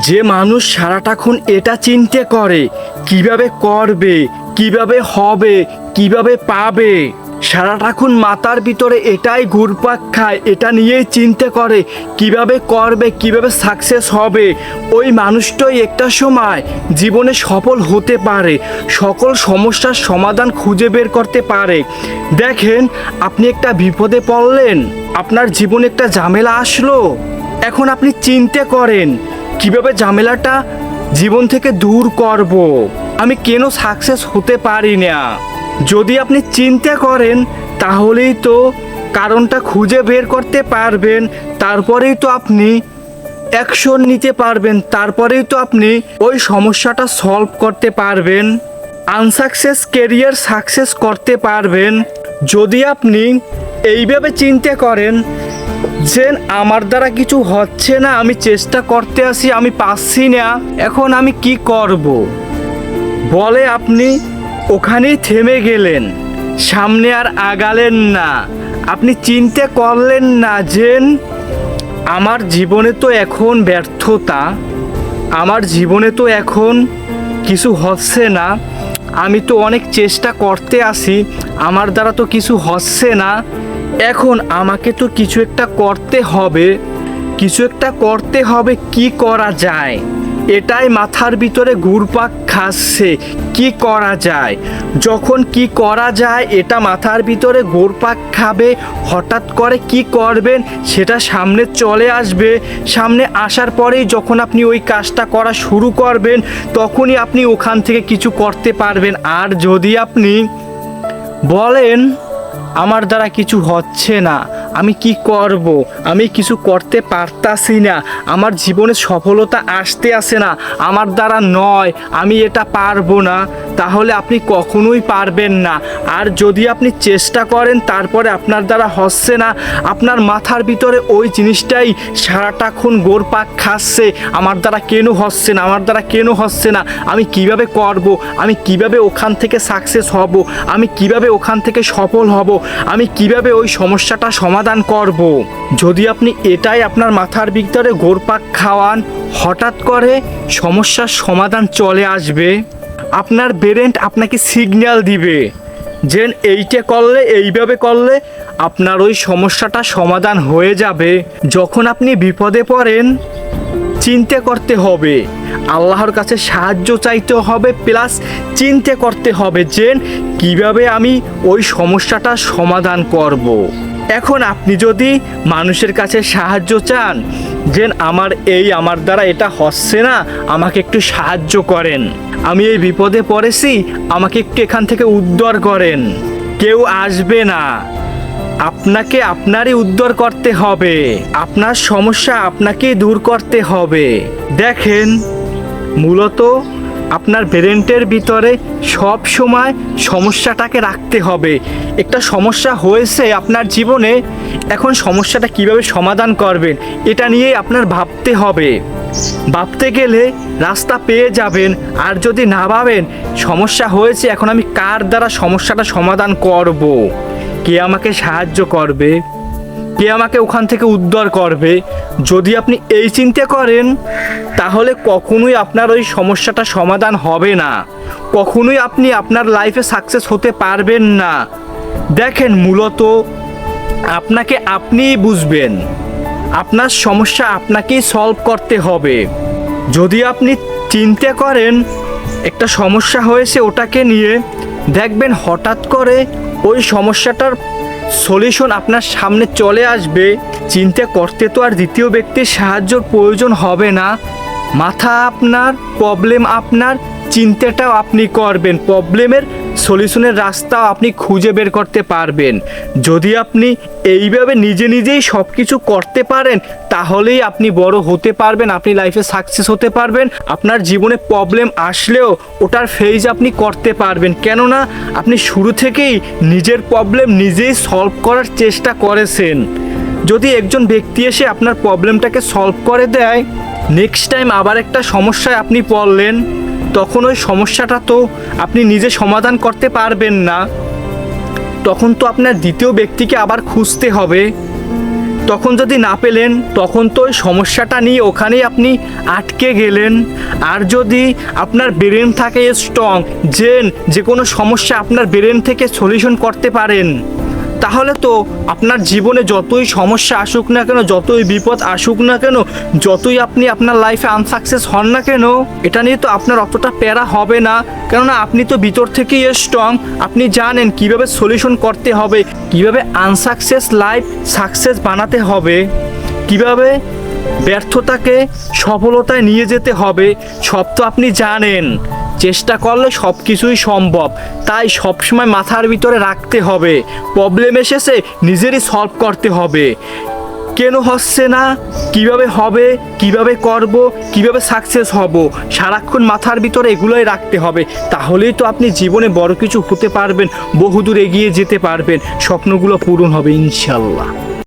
যে মানুষ সারাটাক্ষণ এটা চিন্তা করে কিভাবে করবে, কিভাবে হবে, কিভাবে পাবে, সারাটাক্ষণ মাথার ভিতরে এটাই ঘুরপাক খায়, এটা নিয়েই চিন্তা করে কিভাবে করবে, কিভাবে সাকসেস হবে, ওই মানুষটাই একটা সময় জীবনে সফল হতে পারে, সকল সমস্যার সমাধান খুঁজে বের করতে পারে। দেখেন, আপনি একটা বিপদে পড়লেন, আপনার জীবনে একটা ঝামেলা আসলো, এখন আপনি চিন্তা করেন কিভাবে ঝামেলাটা জীবন থেকে দূর করব, আমি কেন সাকসেস হতে পারি না। যদি আপনি চিন্তা করেন তাহলেই তো কারণটা খুঁজে বের করতে পারবেন, তারপরেই তো আপনি অ্যাকশন নিতে পারবেন, তারপরেই তো আপনি ওই সমস্যাটা সলভ করতে পারবেন, আনসাকসেস কেরিয়ার সাকসেস করতে পারবেন। যদি আপনি এইভাবে চিন্তা করেন যে আমার দ্বারা কিছু হচ্ছে না, আমি চেষ্টা করতে আসি, আমি পাচ্ছি না, এখন আমি কি করব, বলে আপনি ওখানেই থেমে গেলেন, সামনে আর আগালেন না। আপনি চিন্তা করলেন না যে আমার জীবনে তো এখন ব্যর্থতা, আমার জীবনে তো এখন কিছু হচ্ছে না, আমি তো অনেক চেষ্টা করতে আসি, আমার দ্বারা তো কিছু হচ্ছে না, এখন আমাকে তো কিছু একটা করতে হবে, কিছু একটা করতে হবে, কি করা যায়, এটাই মাথার ভিতরে ঘুরপাক খাচ্ছে, কি করা যায়। যখন কি করা যায় এটা মাথার ভিতরে ঘুরপাক খাবে, হঠাৎ করে কি করবেন সেটা সামনে চলে আসবে, সামনে আসার পরেই যখন আপনি ওই কাজটা করা শুরু করবেন তখনই আপনি ওখান থেকে কিছু করতে পারবেন। আর যদি আপনি বলেন আমার দ্বারা কিছু হচ্ছে না, আমি কি করব, আমি কিছু করতে পারতাছি না, আমার জীবনে সফলতা আসতে আসে না, আমার দ্বারা নয়, আমি এটা পারবো না, তাহলে আপনি কখনোই পারবেন না। আর যদি আপনি চেষ্টা করেন তারপরে আপনার দ্বারা হচ্ছে না, আপনার মাথার ভিতরে ওই জিনিসটাই সারাটাক্ষণ ঘুরপাক খাচ্ছে, আমার দ্বারা কেন হচ্ছে না, আমার দ্বারা কেন হচ্ছে না, আমি কিভাবে করব, আমি কিভাবে ওখান থেকে সাকসেস হব, আমি কিভাবে ওখান থেকে সফল হব, আমি কিভাবে ওই সমস্যাটা সমাধান করব। যদি আপনি এটাই আপনার মাথার ভিতরে ঘুরপাক খাওয়ান, হঠাৎ করে সমস্যার সমাধান চলে আসবে, আপনার ব্রেন আপনাকে সিগন্যাল দিবে যে এইটা করলে, এইভাবে করলে আপনার ওই সমস্যাটা সমাধান হয়ে যাবে। যখন আপনি বিপদে পড়েন চিন্তা করতে হবে, আল্লাহর কাছে সাহায্য চাইতে হবে, প্লাস চিন্তা করতে হবে যে কিভাবে আমি ওই সমস্যাটা সমাধান করব। এখন আপনি যদি মানুষের কাছে সাহায্য চান যে আমার দ্বারা এটা হচ্ছে না, আমাকে একটু সাহায্য করেন, আমি এই বিপদে পড়েছি, আমাকে একটু এখান থেকে উদ্ধার করেন, কেউ আসবে না, আপনাকে আপনারই উদ্ধার করতে হবে, আপনার সমস্যা আপনাকেই দূর করতে হবে। দেখেন, মূলত আপনার ব্রেনের ভিতরে সব সময় সমস্যাটাকে রাখতে হবে। একটা সমস্যা হয়েছে আপনার জীবনে, এখন সমস্যাটা কিভাবে সমাধান করবেন এটা নিয়েই আপনার ভাবতে হবে। ভাবতে গেলে রাস্তা পেয়ে যাবেন। আর যদি না ভাবেন সমস্যা হয়েছে, এখন আমি কার দ্বারা সমস্যাটা সমাধান করব, কে আমাকে সাহায্য করবে, কে আমাকে ওখান থেকে উদ্ধার করবে, যদি আপনি এই চিন্তা করেন তাহলে কখনোই আপনার ওই সমস্যাটা সমাধান হবে না, কখনোই আপনি আপনার লাইফে সাকসেস হতে পারবেন না। দেখেন, মূলত আপনাকে আপনিই বুঝবেন, আপনার সমস্যা আপনাকেই সলভ করতে হবে। যদি আপনি চিন্তা করেন একটা সমস্যা হয়েছে ওটাকে নিয়ে, দেখবেন হঠাৎ করে ওই সমস্যাটার সলিউশন আপনার সামনে চলে আসবে। চিন্তা করতে তো আর দ্বিতীয় ব্যক্তির সাহায্যর প্রয়োজন হবে না, মাথা আপনার, প্রবলেম আপনার, চিন্তাটাও আপনি করবেন, প্রবলেমের সলিউশনের রাস্তাও আপনি খুঁজে বের করতে পারবেন। যদি আপনি এইভাবে নিজে নিজেই সব কিছু করতে পারেন তাহলেই আপনি বড় হতে পারবেন, আপনি লাইফে সাকসেস হতে পারবেন। আপনার জীবনে প্রবলেম আসলেও ওটার ফেস আপনি করতে পারবেন, কেননা আপনি শুরু থেকেই নিজের প্রবলেম নিজেই সলভ করার চেষ্টা করেছেন। যদি একজন ব্যক্তি এসে আপনার প্রবলেমটাকে সলভ করে দেয়, নেক্সট টাইম আবার একটা সমস্যায় আপনি পড়লেন, তখন ওই সমস্যাটা তো আপনি নিজে সমাধান করতে পারবেন না, তখন তো আপনার দ্বিতীয় ব্যক্তিকে আবার খুঁজতে হবে। তখন যদি না পেলেন তখন তো ওই সমস্যাটা নিয়ে ওখানেই আপনি আটকে গেলেন। আর যদি আপনার ব্রেন থাকে স্ট্রং, যে কোনো সমস্যা আপনার ব্রেন থেকে সলিউশন করতে পারেন, তাহলে তো আপনার জীবনে যতই সমস্যা আসুক না কেন, যতই বিপদ আসুক না কেন, যতই আপনি আপনার লাইফে আনসাকসেস হন না কেন, এটা নিয়ে তো আপনার অতটা প্যারা হবে না। কেননা আপনি তো ভিতর থেকেই স্ট্রং, আপনি জানেন কিভাবে সলিউশন করতে হবে, কিভাবে আনসাকসেস লাইফ সাকসেস বানাতে হবে, কিভাবে ব্যর্থতাকে সফলতায় নিয়ে যেতে হবে, সব তো আপনি জানেন। চেষ্টা করলে সব কিছুই সম্ভব, তাই সবসময় মাথার ভিতরে রাখতে হবে, প্রবলেম এসেছে নিজেরই সলভ করতে হবে। কেন হচ্ছে না, কিভাবে হবে, কিভাবে করব, কিভাবে সাকসেস হব, সারাক্ষণ মাথার ভিতরে এগুলোই রাখতে হবে। তাহলেই তো আপনি জীবনে বড় কিছু হতে পারবেন, বহুদূর এগিয়ে যেতে পারবেন, স্বপ্নগুলো পূরণ হবে ইনশাল্লাহ।